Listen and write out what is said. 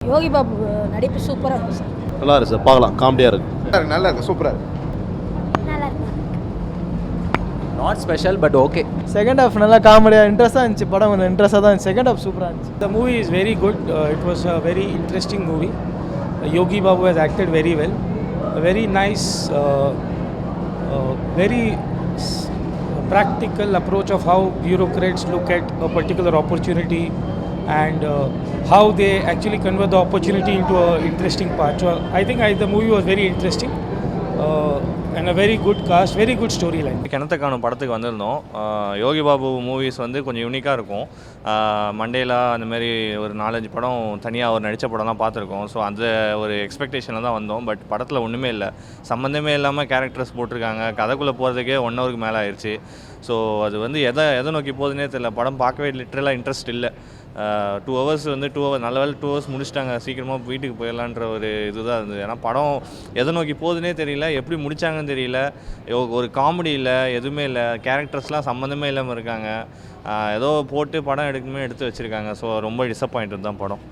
யோகி பாபு நடிப்பு சூப்பராக இருக்கும் சார். நல்லா இருக்கு சார், பார்க்கலாம், காமெடியாக இருக்குது. நல்லா இருக்கு, சூப்பராக இருக்கு. நல்லா இருக்கு. Not special but okay. Second half நல்லா காமெடியாக இன்ட்ரெஸ்ட்டாக இருந்துச்சு. படம் கொஞ்சம் இன்ட்ரெஸ்ட்டாக தான் இருந்துச்சு. செகண்ட் ஹாஃப் சூப்பராக இருந்துச்சு. The movie is very good. It was a very interesting movie. Yogi Babu has acted very well. A very nice, very practical approach of how bureaucrats look at a particular opportunity and how they actually convert the opportunity into an interesting part. So I think the movie was very interesting and a very good cast, very good storyline. கிணத்துக்கான படத்துக்கு வந்திருந்தோம். Yogi Babu movies வந்து கொஞ்சம் யூனிக்காக இருக்கும். Mandela அந்த மாதிரி ஒரு 4-5 படம் தனியாக அவர் நடித்த படம்லாம் பார்த்துருக்கோம். ஸோ அந்த ஒரு எக்ஸ்பெக்டேஷனில் தான் வந்தோம். பட் படத்தில் ஒன்றுமே இல்லை, சம்மந்தமே இல்லாமல் கேரக்டர்ஸ் போட்டிருக்காங்க. கதைக்குள்ளே போகிறதுக்கே 1 ஹவருக்கு மேலே ஆயிடுச்சு. ஸோ அது வந்து எதை நோக்கி போகுதுன்னே தெரியல. படம் பார்க்கவே லிட்ரலாக இன்ட்ரெஸ்ட் இல்லை. 2 ஹவர்ஸ் வந்து 2 ஹவர் நல்ல வேலை 2 ஹவர்ஸ் முடிச்சிட்டாங்க, சீக்கிரமாக வீட்டுக்கு போயிடலான்ற ஒரு இதுதான் இருந்தது. ஏன்னா படம் எதை நோக்கி போகுதுன்னே தெரியல, எப்படி முடித்தாங்கன்னு தெரியல. ஒரு காமெடி இல்லை, எதுவுமே இல்லை, கேரக்டர்ஸ்லாம் சம்மந்தமே இல்லாமல் இருக்காங்க. ஏதோ போட்டு படம் எடுத்து வச்சுருக்காங்க. ஸோ ரொம்ப டிசப்பாயிண்ட் தான் படம்.